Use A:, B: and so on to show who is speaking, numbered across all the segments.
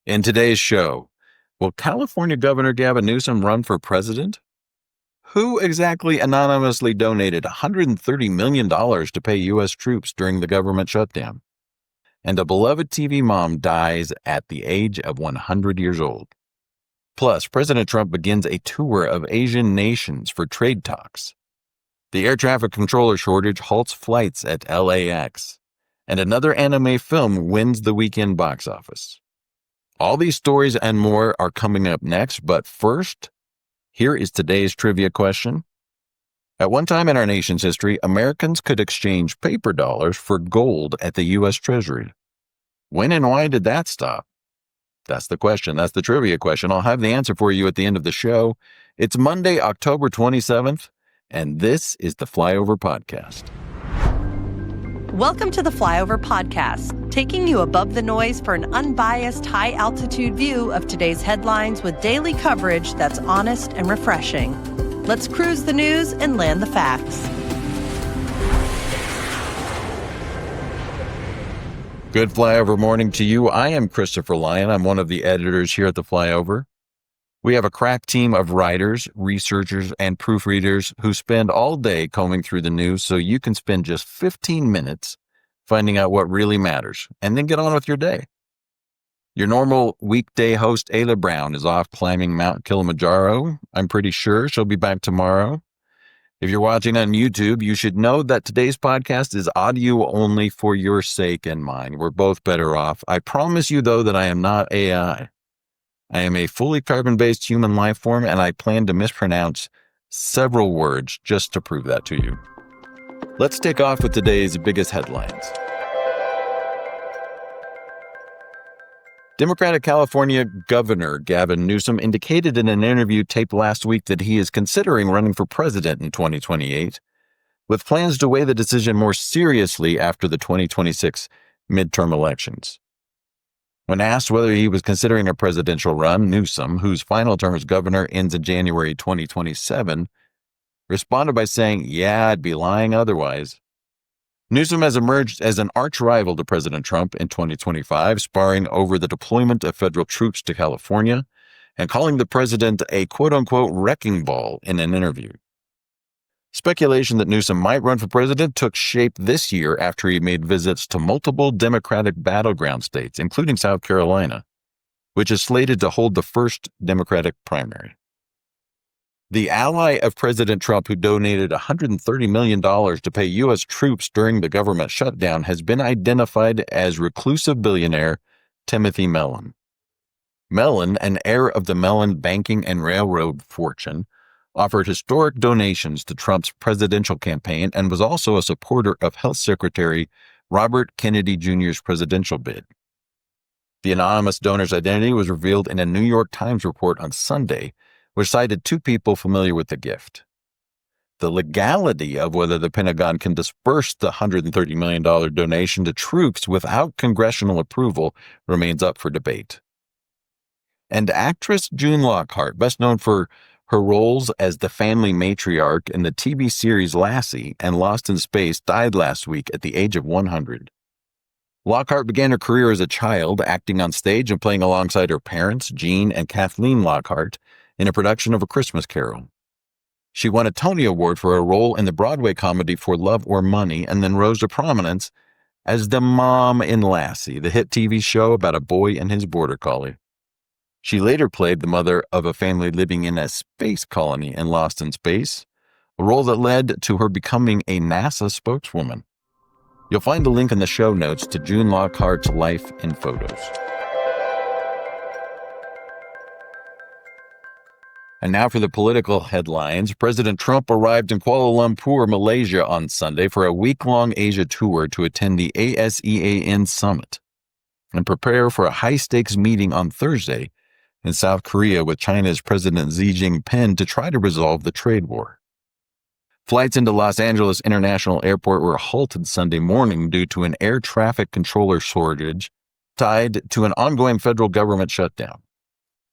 A: In today's show, will California Governor Gavin Newsom run for president? Who exactly anonymously donated $130 million to pay U.S. troops during the government shutdown? And a beloved TV mom dies at the age of 100 years old. Plus, President Trump begins a tour of Asian nations for trade talks. The air traffic controller shortage halts flights at LAX. And another anime film wins the weekend box office. All these stories and more are coming up next, but first, here is today's trivia question. At one time in our nation's history, Americans could exchange paper dollars for gold at the U.S. Treasury. When and why did that stop? That's the question. That's the trivia question. I'll have the answer for you at the end of the show. It's Monday, October 27th, and this is the Flyover Podcast.
B: Welcome to the Flyover Podcast, taking you above the noise for an unbiased, high-altitude view of today's headlines with daily coverage that's honest and refreshing. Let's cruise the news and land the facts.
A: Good Flyover morning to you. I am Christopher Lyon. I'm one of the editors here at the Flyover. We have a crack team of writers, researchers, and proofreaders who spend all day combing through the news so you can spend just 15 minutes finding out what really matters and then get on with your day. Your normal weekday host, Ayla Brown, is off climbing Mount Kilimanjaro. I'm pretty sure she'll be back tomorrow. If you're watching on YouTube, you should know that today's podcast is audio only for your sake and mine. We're both better off. I promise you, though, that I am not AI. I am a fully carbon-based human life form, and I plan to mispronounce several words just to prove that to you. Let's take off with today's biggest headlines. Democratic California Governor Gavin Newsom indicated in an interview taped last week that he is considering running for president in 2028, with plans to weigh the decision more seriously after the 2026 midterm elections. When asked whether he was considering a presidential run, Newsom, whose final term as governor ends in January 2027, responded by saying, "Yeah, I'd be lying otherwise." Newsom has emerged as an arch-rival to President Trump in 2025, sparring over the deployment of federal troops to California and calling the president a quote-unquote wrecking ball in an interview. Speculation that Newsom might run for president took shape this year after he made visits to multiple Democratic battleground states, including South Carolina, which is slated to hold the first Democratic primary. The ally of President Trump who donated $130 million to pay U.S. troops during the government shutdown has been identified as reclusive billionaire Timothy Mellon. Mellon, an heir of the Mellon banking and railroad fortune, offered historic donations to Trump's presidential campaign and was also a supporter of Health Secretary Robert Kennedy Jr.'s presidential bid. The anonymous donor's identity was revealed in a New York Times report on Sunday, which cited two people familiar with the gift. The legality of whether the Pentagon can disperse the $130 million donation to troops without congressional approval remains up for debate. And actress June Lockhart, best known for her roles as the family matriarch in the TV series Lassie and Lost in Space, died last week at the age of 100. Lockhart began her career as a child, acting on stage and playing alongside her parents, Jean and Kathleen Lockhart, in a production of A Christmas Carol. She won a Tony Award for her role in the Broadway comedy For Love or Money and then rose to prominence as the mom in Lassie, the hit TV show about a boy and his border collie. She later played the mother of a family living in a space colony in Lost in Space, a role that led to her becoming a NASA spokeswoman. You'll find a link in the show notes to June Lockhart's life and photos. And now for the political headlines. President Trump arrived in Kuala Lumpur, Malaysia on Sunday for a week-long Asia tour to attend the ASEAN summit and prepare for a high-stakes meeting on Thursday in South Korea with China's President Xi Jinping to try to resolve the trade war. Flights into Los Angeles International Airport were halted Sunday morning due to an air traffic controller shortage tied to an ongoing federal government shutdown.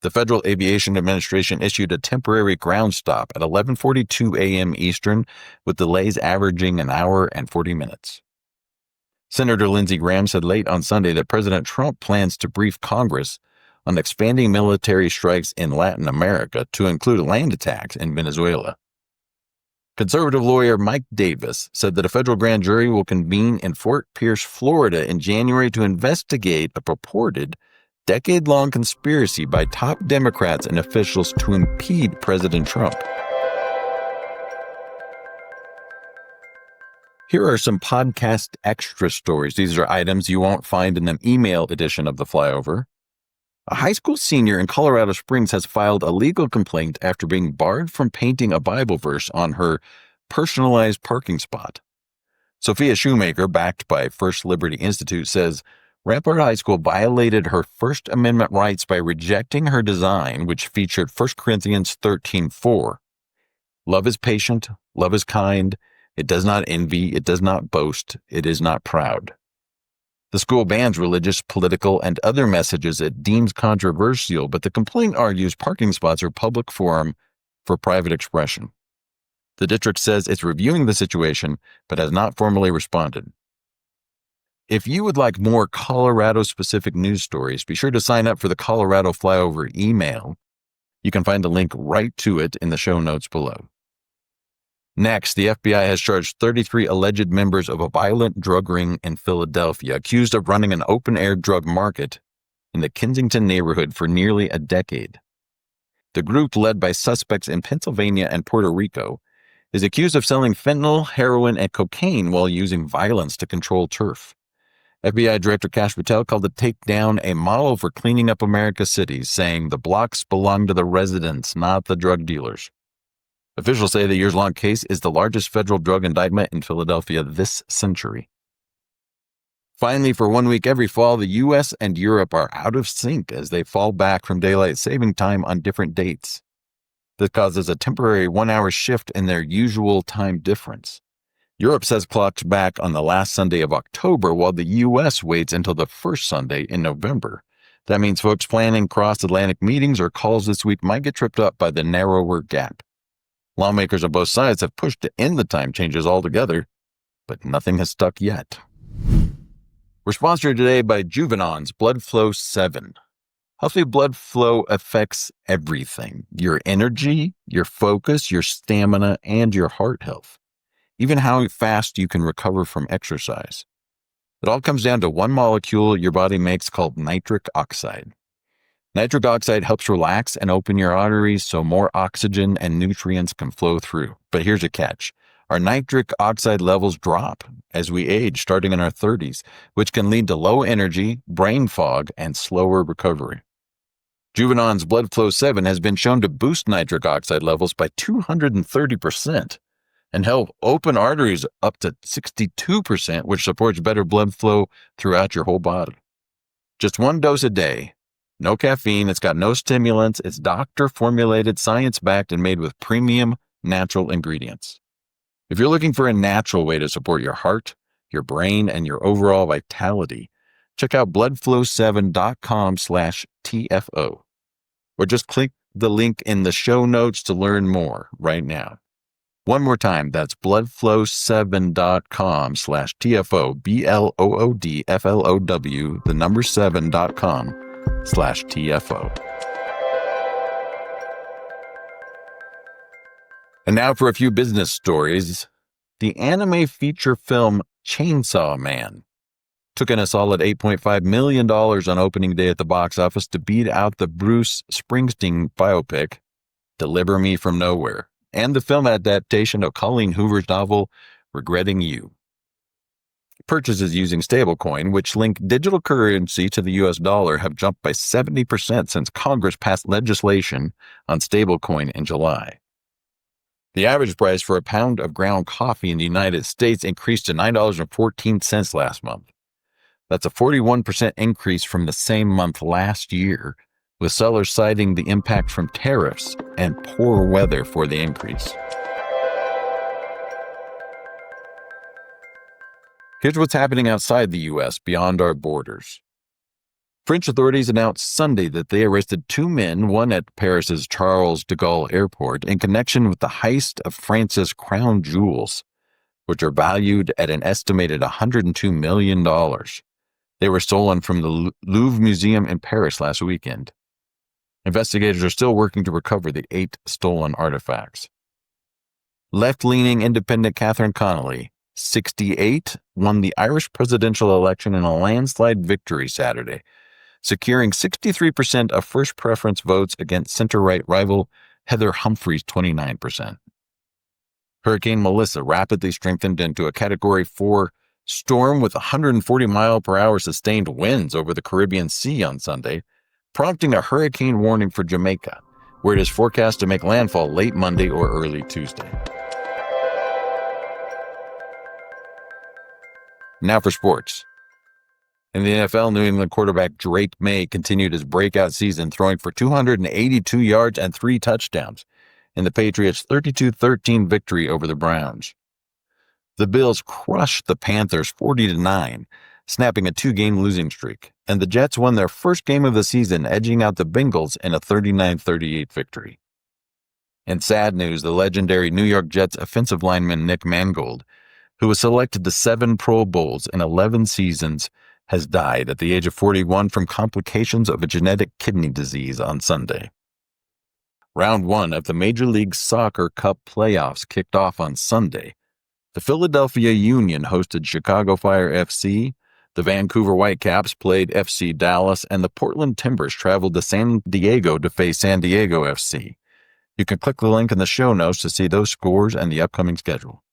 A: The Federal Aviation Administration issued a temporary ground stop at 11:42 a.m. Eastern, with delays averaging an hour and 40 minutes. Senator Lindsey Graham said late on Sunday that President Trump plans to brief Congress on expanding military strikes in Latin America to include land attacks in Venezuela. Conservative lawyer Mike Davis said that a federal grand jury will convene in Fort Pierce, Florida in January to investigate a purported decade-long conspiracy by top Democrats and officials to impede President Trump. Here are some podcast extra stories. These are items you won't find in the email edition of The Flyover. A high school senior in Colorado Springs has filed a legal complaint after being barred from painting a Bible verse on her personalized parking spot. Sophia Shoemaker, backed by First Liberty Institute, says Rampart High School violated her First Amendment rights by rejecting her design, which featured 1 Corinthians 13:4. Love is patient, love is kind, it does not envy, it does not boast, it is not proud. The school bans religious, political, and other messages it deems controversial, but the complaint argues parking spots are public forum for private expression. The district says it's reviewing the situation, but has not formally responded. If you would like more Colorado-specific news stories, be sure to sign up for the Colorado Flyover email. You can find a link right to it in the show notes below. Next, the FBI has charged 33 alleged members of a violent drug ring in Philadelphia, accused of running an open-air drug market in the Kensington neighborhood for nearly a decade. The group, led by suspects in Pennsylvania and Puerto Rico, is accused of selling fentanyl, heroin, and cocaine while using violence to control turf. FBI Director Kash Patel called the takedown a model for cleaning up America's cities, saying the blocks belong to the residents, not the drug dealers. Officials say the years-long case is the largest federal drug indictment in Philadelphia this century. Finally, for 1 week every fall, the U.S. and Europe are out of sync as they fall back from daylight saving time on different dates. This causes a temporary 1-hour shift in their usual time difference. Europe says clocks back on the last Sunday of October, while the U.S. waits until the first Sunday in November. That means folks planning cross-Atlantic meetings or calls this week might get tripped up by the narrower gap. Lawmakers on both sides have pushed to end the time changes altogether, but nothing has stuck yet. We're sponsored today by Juvenon's Blood Flow 7. Healthy blood flow affects everything: your energy, your focus, your stamina, and your heart health. Even how fast you can recover from exercise. It all comes down to one molecule your body makes called nitric oxide. Nitric oxide helps relax and open your arteries so more oxygen and nutrients can flow through. But here's a catch. Our nitric oxide levels drop as we age, starting in our 30s, which can lead to low energy, brain fog, and slower recovery. Juvenon's Blood Flow 7 has been shown to boost nitric oxide levels by 230% and help open arteries up to 62%, which supports better blood flow throughout your whole body. Just 1 dose a day. No caffeine, it's got no stimulants, it's doctor-formulated, science-backed, and made with premium natural ingredients. If you're looking for a natural way to support your heart, your brain, and your overall vitality, check out bloodflow7.com/TFO. Or just click the link in the show notes to learn more right now. One more time, that's bloodflow7.com/TFO, BLOODFLOW, the number 7.com/TFO. And now for a few business stories. The anime feature film Chainsaw Man took in a solid $8.5 million on opening day at the box office to beat out the Bruce Springsteen biopic, Deliver Me From Nowhere, and the film adaptation of Colleen Hoover's novel, Regretting You. Purchases using stablecoin, which link digital currency to the US dollar, have jumped by 70% since Congress passed legislation on stablecoin in July. The average price for a pound of ground coffee in the United States increased to $9.14 last month. That's a 41% increase from the same month last year, with sellers citing the impact from tariffs and poor weather for the increase. Here's what's happening outside the U.S. beyond our borders. French authorities announced Sunday that they arrested 2 men, one at Paris's Charles de Gaulle Airport, in connection with the heist of France's crown jewels, which are valued at an estimated $102 million. They were stolen from the Louvre Museum in Paris last weekend. Investigators are still working to recover the 8 stolen artifacts. Left-leaning independent Catherine Connolly, 68, won the Irish presidential election in a landslide victory Saturday, securing 63% of first preference votes against center-right rival Heather Humphreys' 29%. Hurricane Melissa rapidly strengthened into a Category 4 storm with 140-mile-per-hour sustained winds over the Caribbean Sea on Sunday, prompting a hurricane warning for Jamaica, where it is forecast to make landfall late Monday or early Tuesday. Now for sports. In the NFL, New England quarterback Drake May continued his breakout season, throwing for 282 yards and 3 touchdowns in the Patriots' 32-13 victory over the Browns. The Bills crushed the Panthers 40-9, snapping a 2-game losing streak, and the Jets won their first game of the season, edging out the Bengals in a 39-38 victory. In sad news, the legendary New York Jets offensive lineman Nick Mangold, who was selected to 7 Pro Bowls in 11 seasons, has died at the age of 41 from complications of a genetic kidney disease on Sunday. Round 1 of the Major League Soccer Cup playoffs kicked off on Sunday. The Philadelphia Union hosted Chicago Fire FC, the Vancouver Whitecaps played FC Dallas, and the Portland Timbers traveled to San Diego to face San Diego FC. You can click the link in the show notes to see those scores and the upcoming schedule.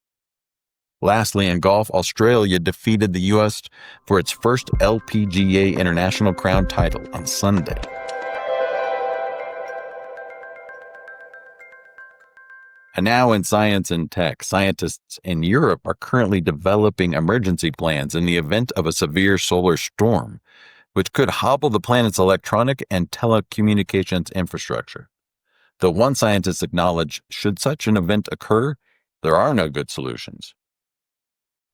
A: Lastly, in golf, Australia defeated the U.S. for its first LPGA International Crown title on Sunday. And now in science and tech, scientists in Europe are currently developing emergency plans in the event of a severe solar storm, which could hobble the planet's electronic and telecommunications infrastructure. Though one scientist acknowledged, should such an event occur, there are no good solutions.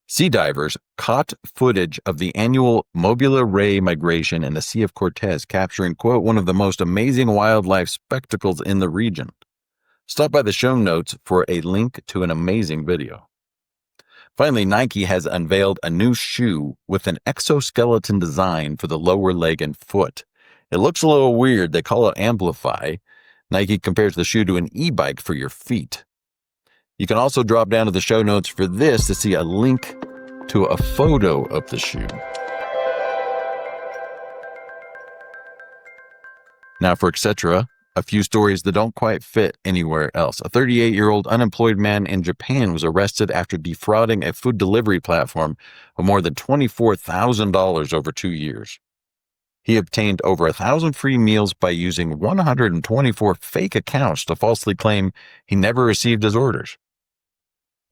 A: Sea divers caught footage of the annual Mobula ray migration in the Sea of Cortez, capturing, quote, one of the most amazing wildlife spectacles in the region. Stop by the show notes for a link to an amazing video. Finally, Nike has unveiled a new shoe with an exoskeleton design for the lower leg and foot. It looks a little weird. They call it Amplify. Nike compares the shoe to an e-bike for your feet. You can also drop down to the show notes for this to see a link to a photo of the shoe. Now for etc., a few stories that don't quite fit anywhere else. A 38-year-old unemployed man in Japan was arrested after defrauding a food delivery platform of more than $24,000 over 2 years. He obtained over 1,000 free meals by using 124 fake accounts to falsely claim he never received his orders.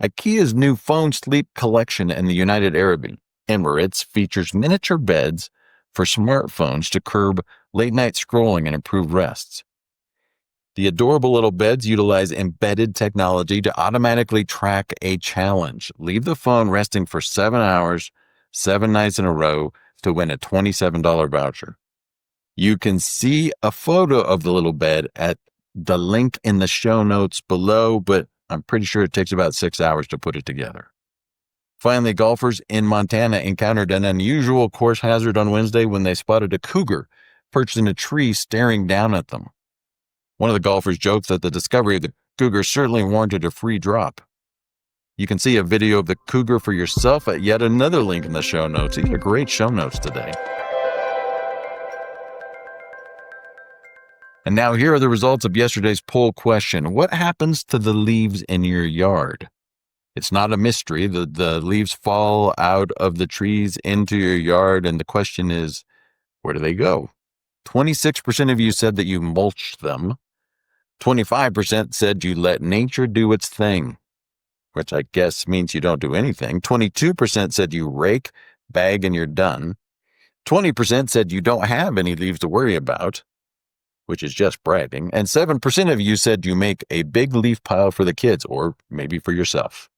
A: IKEA's new phone sleep collection in the United Arab Emirates features miniature beds for smartphones to curb late-night scrolling and improve rests. The adorable little beds utilize embedded technology to automatically track a challenge. Leave the phone resting for 7 hours, 7 nights in a row to win a $27 voucher. You can see a photo of the little bed at the link in the show notes below, but I'm pretty sure it takes about 6 hours to put it together. Finally, golfers in Montana encountered an unusual course hazard on Wednesday when they spotted a cougar perched in a tree staring down at them. One of the golfers joked that the discovery of the cougar certainly warranted a free drop. You can see a video of the cougar for yourself at yet another link in the show notes. These are great show notes today. And now here are the results of yesterday's poll question. What happens to the leaves in your yard? It's not a mystery. The leaves fall out of the trees into your yard, and the question is, where do they go? 26% of you said that you mulch them. 25% said you let nature do its thing, which I guess means you don't do anything. 22% said you rake, bag, and you're done. 20% said you don't have any leaves to worry about, which is just bragging. And 7% of you said you make a big leaf pile for the kids, or maybe for yourself.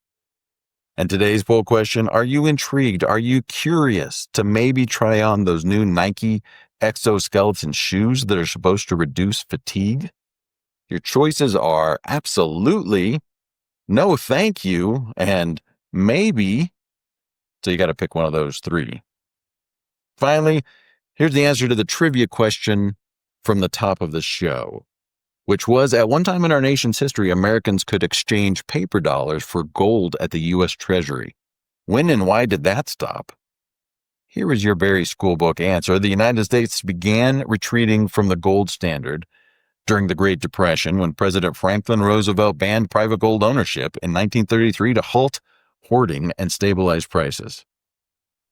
A: And today's poll question, are you intrigued? Are you curious to maybe try on those new Nike exoskeleton shoes that are supposed to reduce fatigue? Your choices are absolutely, no thank you, and maybe. So you got to pick one of those 3. Finally, here's the answer to the trivia question from the top of the show, which was, at one time in our nation's history, Americans could exchange paper dollars for gold at the U.S. Treasury. When and why did that stop? Here is your very schoolbook answer. The United States began retreating from the gold standard during the Great Depression when President Franklin Roosevelt banned private gold ownership in 1933 to halt hoarding and stabilize prices.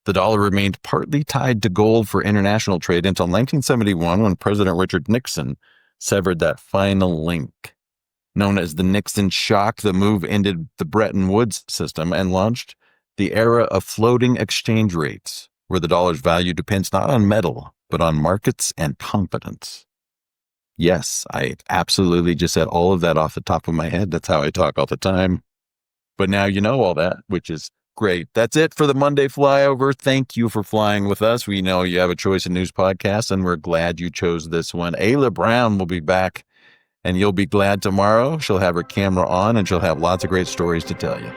A: The dollar remained partly tied to gold for international trade until 1971 when President Richard Nixon severed that final link. Known as the Nixon shock, the move ended the Bretton Woods system and launched the era of floating exchange rates, where the dollar's value depends not on metal, but on markets and confidence. Yes, I absolutely just said all of that off the top of my head. That's how I talk all the time. But now you know all that, which is great. That's it for the Monday flyover. Thank you for flying with us. We know you have a choice of news podcasts, and we're glad you chose this one. Ayla Brown will be back, and you'll be glad tomorrow. She'll have her camera on, and she'll have lots of great stories to tell you.